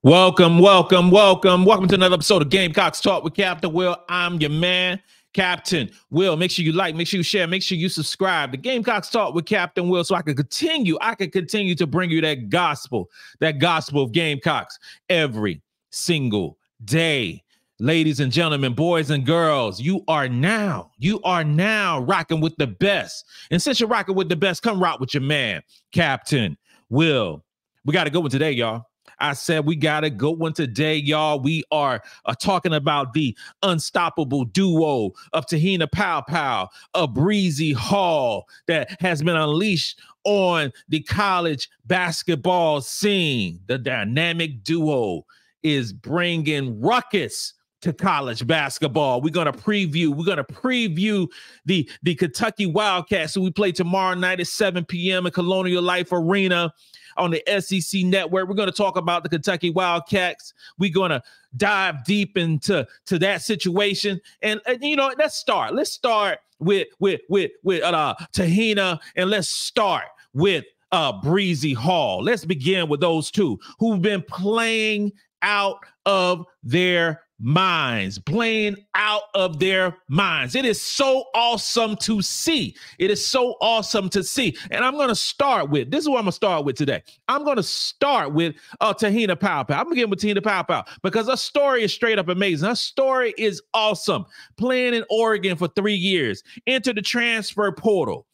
Welcome to another episode of Gamecocks Talk with Captain Will. I'm your man, Captain Will. Make sure you like, make sure you share, make sure you subscribe to Gamecocks Talk with Captain Will, so I can continue to bring you that gospel of Gamecocks every single day. Ladies and gentlemen, boys and girls, you are now rocking with the best. And since you're rocking with the best, come rock with your man, Captain Will. We got a good one today, y'all. I said we got a good one today, y'all. We are talking about the unstoppable duo of Te-Hina Paopao, of Bree Hall, that has been unleashed on the college basketball scene. The dynamic duo is bringing ruckus to college basketball. We're going to preview the Kentucky Wildcats, who we play tomorrow night at 7 p.m. at Colonial Life Arena on the SEC Network. We're going to talk about the Kentucky Wildcats. We're going to dive deep into that situation. And you know, let's start with Te-Hina, and let's start with Bree Hall. Let's begin with those two who've been playing out of their minds. It is so awesome to see. And I'm going to start with, this is what I'm going to start with today. I'm going to start with Te-Hina Paopao. I'm going to begin with Te-Hina Paopao because her story is straight up amazing. Her story is awesome. Playing in Oregon for 3 years, enter the transfer portal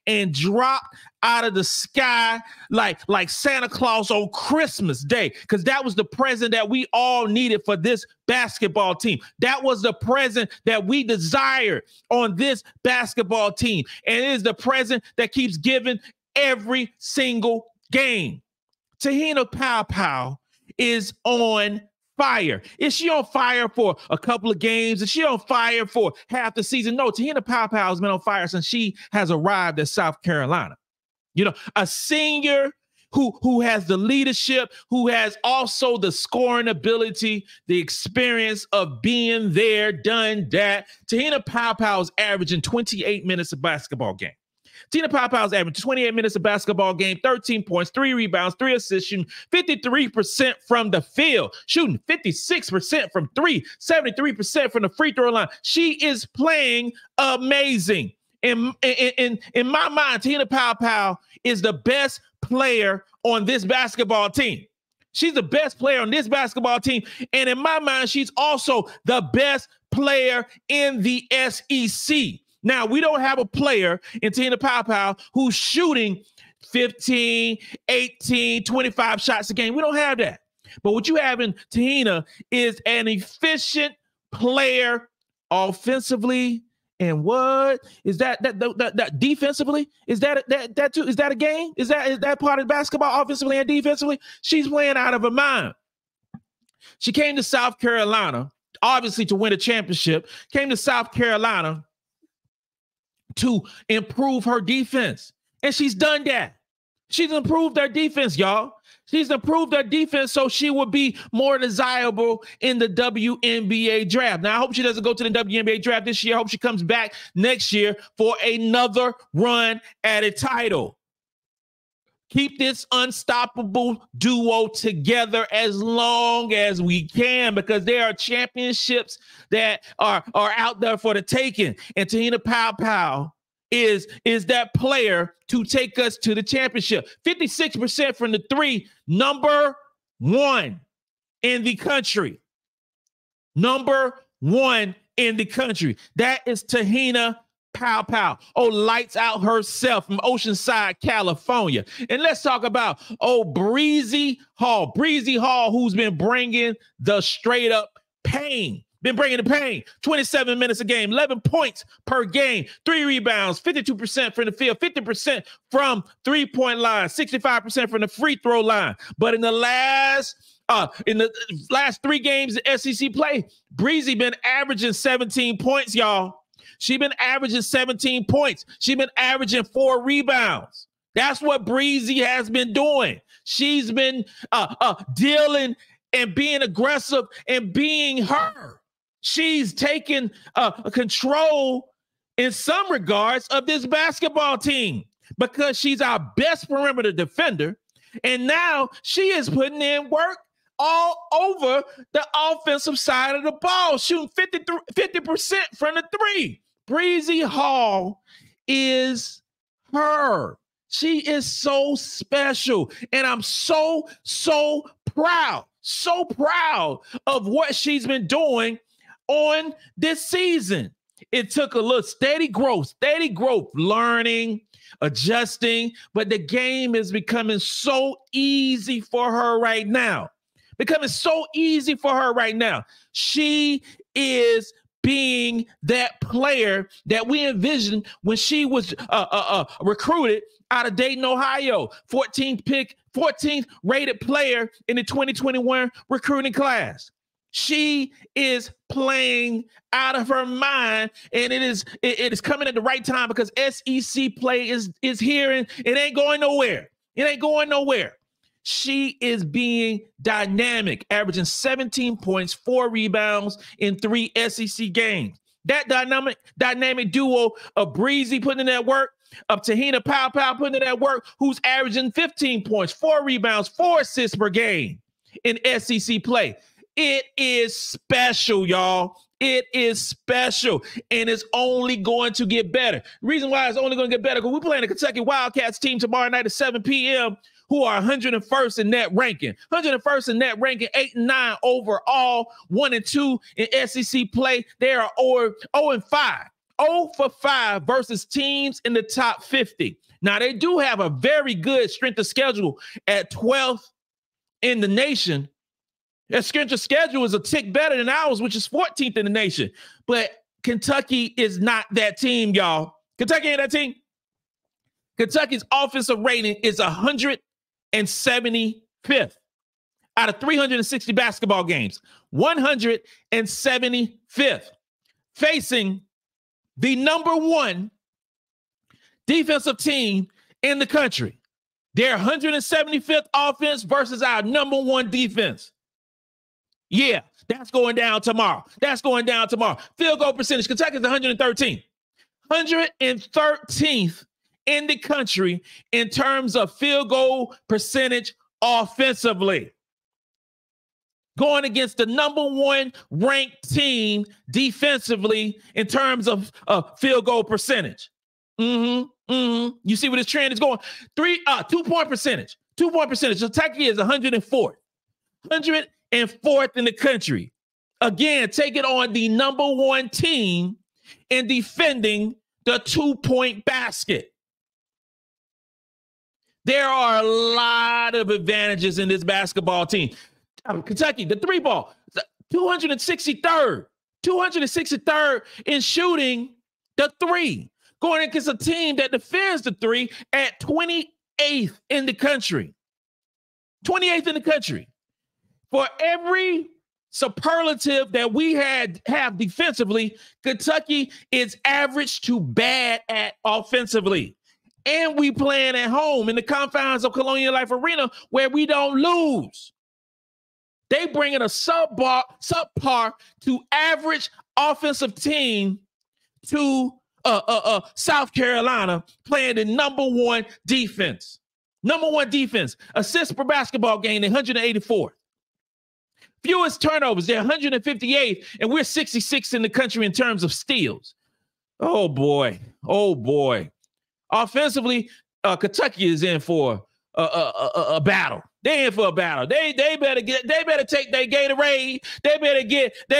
and drop out of the sky like Santa Claus on Christmas Day, because that was the present that we all needed for this basketball team. That was the present that we desired on this basketball team. And it is the present that keeps giving every single game. Te-Hina Paopao is on fire. Is she on fire for a couple of games? Is she on fire for half the season? No, Te-Hina Paopao has been on fire since she has arrived at South Carolina. You know, a senior who has the leadership, who has also the scoring ability, the experience of being there, done that. Te-Hina Paopao is averaging 28 minutes a basketball game. Te-Hina Paopao is averaging 28 minutes a basketball game, 13 points, 3 rebounds, 3 assists, shooting 53% from the field, shooting 56% from 3, 73% from the free throw line. She is playing amazing. In my mind, Te-Hina Paopao is the best player on this basketball team. She's the best player on this basketball team. And in my mind, she's also the best player in the SEC. Now, we don't have a player in Te-Hina Paopao who's shooting 15, 18, 25 shots a game. We don't have that. But what you have in Te-Hina is an efficient player offensively. And what is that defensively? Is that too? Is that a game? Is that part of basketball, offensively and defensively? She's playing out of her mind. She came to South Carolina, obviously, to win a championship. Came to South Carolina to improve her defense. And she's done that. She's improved her defense, y'all. She's improved her defense so she will be more desirable in the WNBA draft. Now, I hope she doesn't go to the WNBA draft this year. I hope she comes back next year for another run at a title. Keep this unstoppable duo together as long as we can, because there are championships that are out there for the taking. And Te-Hina Paopao is that player to take us to the championship. 56% from the three, number one in the country. Number one in the country. That is Te-Hina Paopao. Oh, lights out herself from Oceanside, California. And let's talk about Bree Hall. Bree Hall, who's been bringing the straight up pain. 27 minutes a game, 11 points per game, 3 rebounds, 52% from the field, 50% from three-point line, 65% from the free throw line. But in the last 3 games of SEC play, Breezy been averaging 17 points, y'all. She's been averaging 17 points. She's been averaging 4 rebounds. That's what Breezy has been doing. She's been dealing and being aggressive and being her. She's taken control in some regards of this basketball team because she's our best perimeter defender. And now she is putting in work all over the offensive side of the ball, shooting 50% from the three. Bree Hall is her. She is so special. And I'm so proud of what she's been doing on this season. It took a little steady growth, learning, adjusting, but the game is becoming so easy for her right now. She is being that player that we envisioned when she was recruited out of Dayton, Ohio, 14th rated player in the 2021 recruiting class. She is playing out of her mind, and it is coming at the right time because SEC play is here, and it ain't going nowhere. She is being dynamic, averaging 17 points, 4 rebounds in 3 SEC games. That dynamic duo of Breezy putting in that work, of Te-Hina Paopao putting in that work, who's averaging 15 points, 4 rebounds, 4 assists per game in SEC play. It is special, y'all. It is special, and it's only going to get better. The reason why it's only going to get better because we're playing the Kentucky Wildcats team tomorrow night at 7 p.m., who are 101st in net ranking. 101st in net ranking, 8-9 overall, 1-2 in SEC play. They are 0-5. 0 for 5 versus teams in the top 50. Now, they do have a very good strength of schedule at 12th in the nation. Their strength of schedule is a tick better than ours, which is 14th in the nation. But Kentucky is not that team, y'all. Kentucky ain't that team. Kentucky's offensive rating is 175th out of 360 basketball games. 175th. Facing the number 1 defensive team in the country. Their 175th offense versus our number 1 defense. Yeah, that's going down tomorrow. Field goal percentage. Kentucky's 113th. 113th in the country in terms of field goal percentage offensively. Going against the number 1 ranked team defensively in terms of field goal percentage. You see where this trend is going? 2-point percentage. 2-point percentage. Kentucky is 104th. 104th in the country. Again, take it on the number 1 team in defending the 2-point basket. There are a lot of advantages in this basketball team. Kentucky, the 3-ball, 263rd. 263rd in shooting the 3. Going against a team that defends the 3 at 28th in the country. 28th in the country. For every superlative that we have defensively, Kentucky is average to bad at offensively. And we playing at home in the confines of Colonial Life Arena where we don't lose. They bring in a subpar to average offensive team to South Carolina playing the number 1 defense. Number 1 defense. Assists per basketball game, 184th. Fewest turnovers, they're 158th, and we're 66th in the country in terms of steals. Oh boy. Offensively, Kentucky is in for a battle. They in for a battle. They better take their Gatorade. They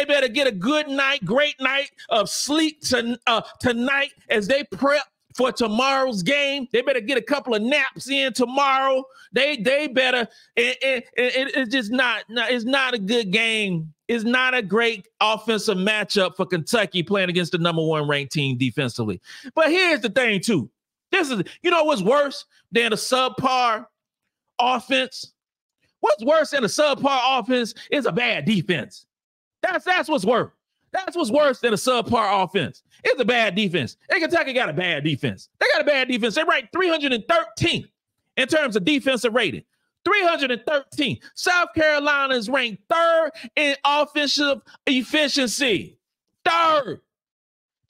better get a good night, great night of sleep tonight as they prep for tomorrow's game. They better get a couple of naps in tomorrow. They better. It's just not. It's not a good game. It's not a great offensive matchup for Kentucky playing against the number 1 ranked team defensively. But here's the thing too. This is, what's worse than a subpar offense? What's worse than a subpar offense is a bad defense. That's what's worse. That's what's worse than a subpar offense. It's a bad defense. And Kentucky got a bad defense. They got a bad defense. They ranked 313th in terms of defensive rating. 313th. South Carolina is ranked 3rd in offensive efficiency. 3rd.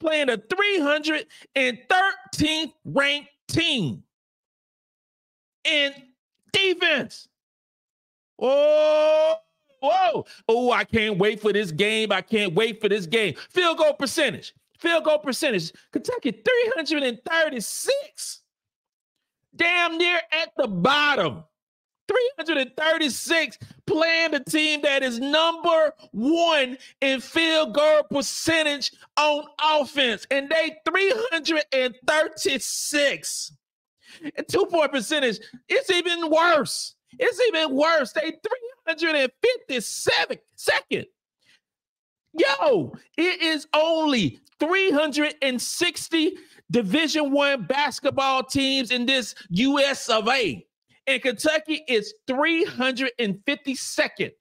Playing a 313th ranked team. And Defense. Oh, whoa. Oh, I can't wait for this game. I can't wait for this game. Field goal percentage. Field goal percentage. Kentucky, 336. Damn near at the bottom. 336, playing the team that is number 1 in field goal percentage on offense. And they 336. And 2-point percentage, it's even worse. It's even worse. They 352nd. Yo, it is only 360 Division I basketball teams in this US of A. And Kentucky is 352nd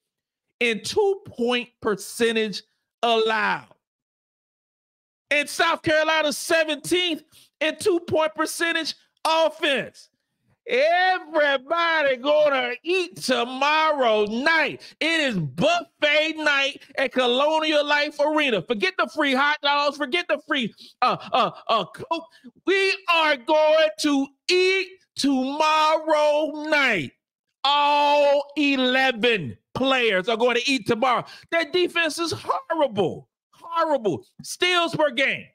in 2-point percentage allowed. And South Carolina 17th in 2-point percentage offense. Everybody gonna eat tomorrow night. It is buffet night at Colonial Life Arena. Forget the free hot dogs. Forget the free Coke. We are going to eat tomorrow night. All 11 players are going to eat tomorrow. That defense is horrible. Horrible. Steals per game.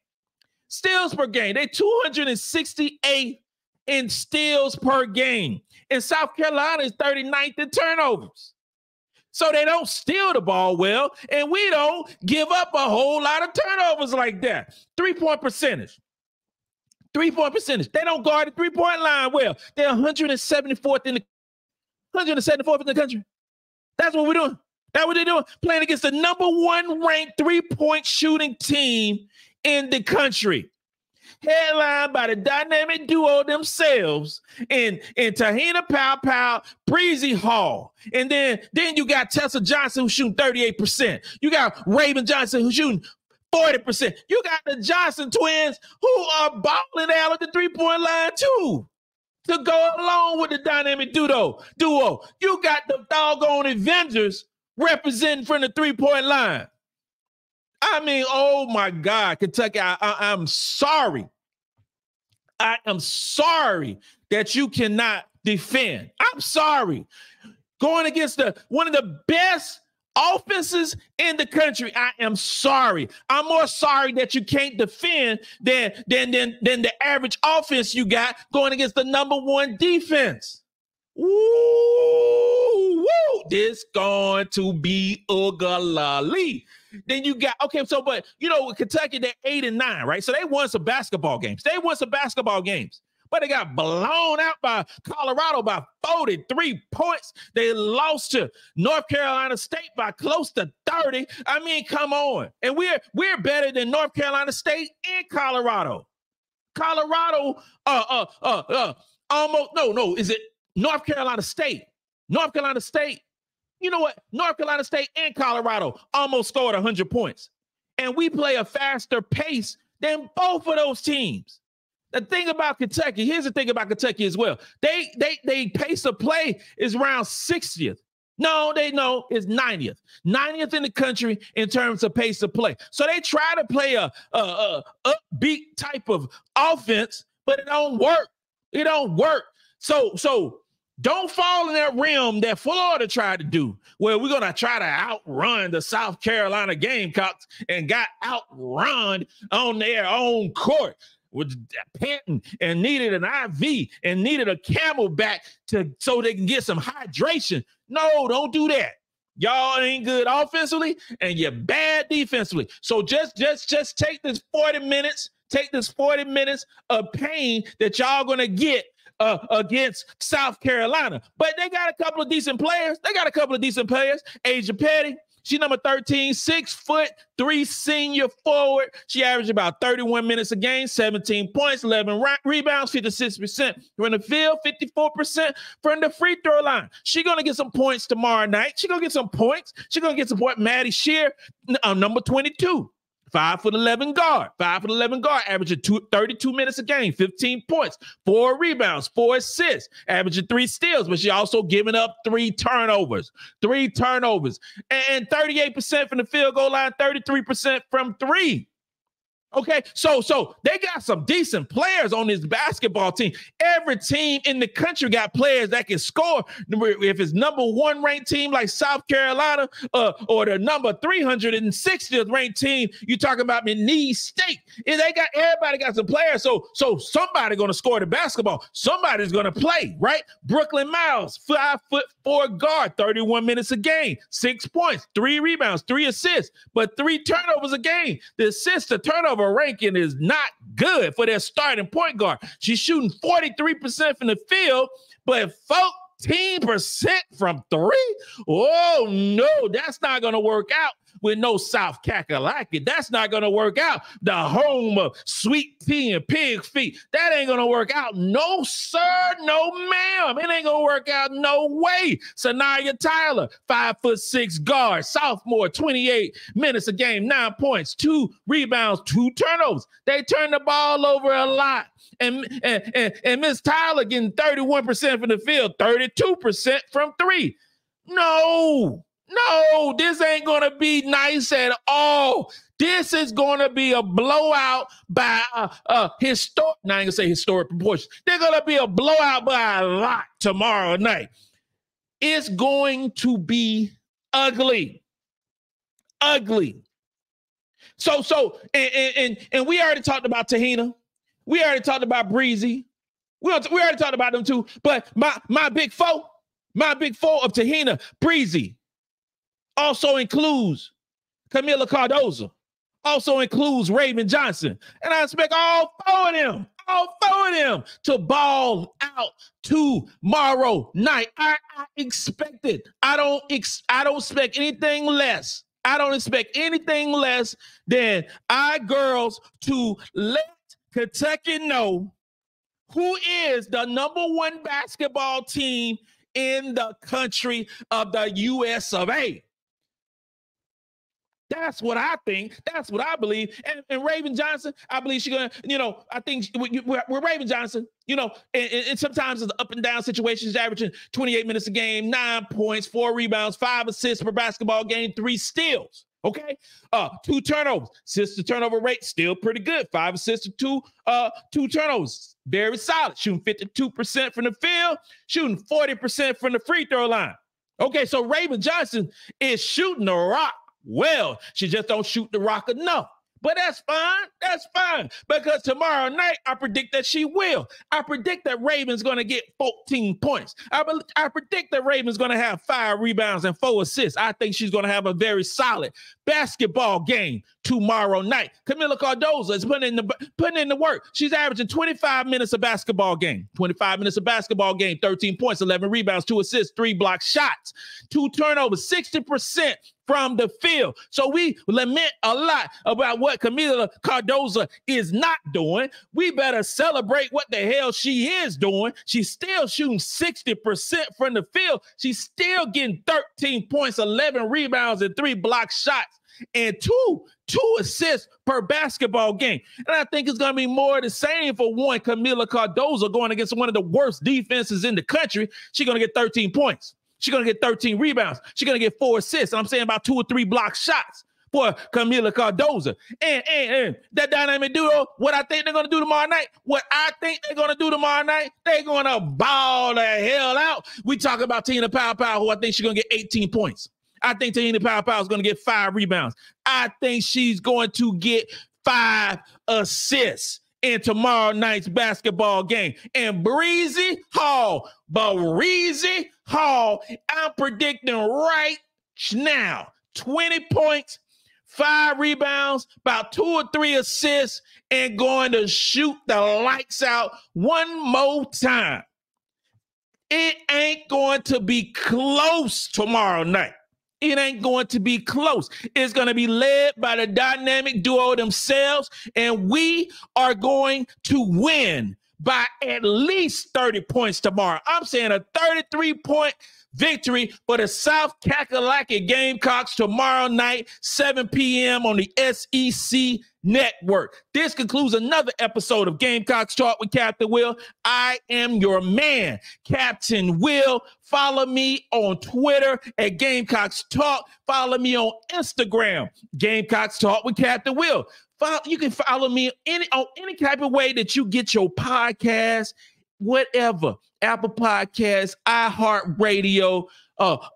They 268 in steals per game. And South Carolina is 39th in turnovers. So they don't steal the ball well, and we don't give up a whole lot of turnovers like that. 3-point percentage. 3-point percentage. They don't guard the 3-point line well. They're 174th in the country. That's what we're doing. That's what they're doing. Playing against the number 1 ranked 3-point shooting team in the country. Headlined by the dynamic duo themselves in Te-Hina Paopao, Bree Hall. And then you got Tessa Johnson who's shooting 38%. You got Raven Johnson who's shooting 40%. You got the Johnson twins who are balling out at the 3-point line too, to go along with the dynamic duo. You got the doggone Avengers representing from the 3-point line. I mean, oh my God, Kentucky, I'm sorry. I am sorry that you cannot defend. I'm sorry. Going against one of the best offenses in the country, I am sorry. I'm more sorry that you can't defend than the average offense you got going against the number 1 defense. Woo! This going to be ugly. Then you got, okay, so, but, you know, with Kentucky, they're 8-9, right? So they won some basketball games. But they got blown out by Colorado by 43 points. They lost to North Carolina State by close to 30. I mean, come on. And we're better than North Carolina State and Colorado. Colorado, almost, no, is it North Carolina State? North Carolina State. You know what? North Carolina State and Colorado almost scored 100 points. And we play a faster pace than both of those teams. The thing about Kentucky, here's the thing about Kentucky as well. They pace of play is around 60th. No, it's 90th. 90th in the country in terms of pace of play. So they try to play a upbeat type of offense, but it don't work. It don't work. So don't fall in that realm that Florida tried to do, where we're going to try to outrun the South Carolina Gamecocks and got outrun on their own court with panting and needed an IV and needed a Camelback so they can get some hydration. No, don't do that. Y'all ain't good offensively and you're bad defensively. So just take this 40 minutes, of pain that y'all going to get against South Carolina. But they got a couple of decent players. Asia Petty, she's number 13, 6'3" senior forward. She averaged about 31 minutes a game, 17 points, 11 rebounds, 56% from the field, 54% from the free throw line. She's going to get some points tomorrow night. She's going to get some points. Maddie Shear, number 22. 5'11" guard, averaging 32 minutes a game, 15 points, 4 rebounds, 4 assists, averaging 3 steals, but she also giving up 3 turnovers, and 38% from the field goal line, 33% from 3. Okay, so they got some decent players on this basketball team. Every team in the country got players that can score. If it's number 1 ranked team like South Carolina, or the number 360th ranked team, you talking about McNeese State. Everybody got some players. So somebody gonna score the basketball. Somebody's gonna play, right? Brooklyn Miles, 5'4" guard, 31 minutes a game, 6 points, 3 rebounds, 3 assists, but 3 turnovers a game. The assist to turnover ranking is not good for their starting point guard. She's shooting 43% from the field, but 14% from 3. Oh no, that's not going to work out with no South Kakalaki. That's not going to work out. The home of sweet tea and pig feet. That ain't going to work out. No, sir. No, ma'am. It ain't going to work out. No way. Sanaya Tyler, 5'6" guard, sophomore, 28 minutes a game, 9 points, 2 rebounds, 2 turnovers. They turn the ball over a lot. And Miss Tyler getting 31% from the field, 32% from 3. No, this ain't going to be nice at all. This is going to be a blowout by historic, now I ain't going to say historic proportions. They're going to be a blowout by a lot tomorrow night. It's going to be ugly. Ugly. So, and we already talked about Te-Hina. We already talked about Breezy. We already talked about them too. But my big four of Te-Hina, Breezy, also includes Kamilla Cardoso, also includes Raven Johnson. And I expect all four of them to ball out tomorrow night. I expect it. I don't expect anything less. I don't expect anything less than our girls to let Kentucky know who is the number 1 basketball team in the country of the US of A. That's what I think. That's what I believe. And Raven Johnson, I believe she's going to, I think with Raven Johnson, and sometimes it's an up and down situation. She's averaging 28 minutes a game, 9 points, 4 rebounds, 5 assists per basketball game, 3 steals. Okay. 2 turnovers. Assist to turnover rate, still pretty good. 5 assists to 2 turnovers. Very solid. Shooting 52% from the field, shooting 40% from the free throw line. Okay. So Raven Johnson is shooting the rock well. She just don't shoot the rock enough. But that's fine. That's fine. Because tomorrow night, I predict that she will. I predict that Raven's going to get 14 points. I predict that Raven's going to have 5 rebounds and 4 assists. I think she's going to have a very solid basketball game tomorrow night. Kamilla Cardoso is putting in the work. She's averaging 25 minutes of basketball game. 25 minutes of basketball game, 13 points, 11 rebounds, 2 assists, 3 block shots, 2 turnovers, 60% from the field. So we lament a lot about what Kamilla Cardoso is not doing. We better celebrate what the hell she is doing. She's still shooting 60% from the field. She's still getting 13 points, 11 rebounds, and 3 block shots, and two assists per basketball game. And I think it's going to be more of the same for one Kamilla Cardoso going against one of the worst defenses in the country. She's going to get 13 points. She's going to get 13 rebounds. She's going to get 4 assists. And I'm saying about 2 or 3 block shots for Kamilla Cardoso. And that dynamic duo, what I think they're going to do tomorrow night, they're going to ball the hell out. We talk about Te-Hina Paopao, who I think she's going to get 18 points. I think Te-Hina Paopao is going to get 5 rebounds. I think she's going to get 5 assists in tomorrow night's basketball game. And Bree Hall, I'm predicting right now, 20 points, 5 rebounds, about 2 or 3 assists, and going to shoot the lights out one more time. It ain't going to be close tomorrow night. It ain't going to be close. It's going to be led by the dynamic duo themselves, and we are going to win by at least 30 points tomorrow. I'm saying a 33-point victory for the South Kakalaki Gamecocks tomorrow night, 7 p.m. on the SEC Network. This concludes another episode of Gamecocks Talk with Captain Will. I am your man, Captain Will. Follow me on Twitter at Gamecocks Talk. Follow me on Instagram, Gamecocks Talk with Captain Will. You can follow me on any type of way that you get your podcast, whatever. Apple Podcasts, iHeartRadio,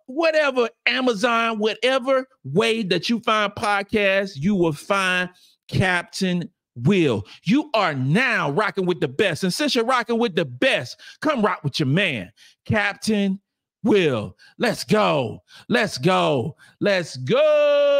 whatever, Amazon, whatever way that you find podcasts, you will find Captain Will. You are now rocking with the best. And since you're rocking with the best, come rock with your man, Captain Will. Let's go. Let's go. Let's go.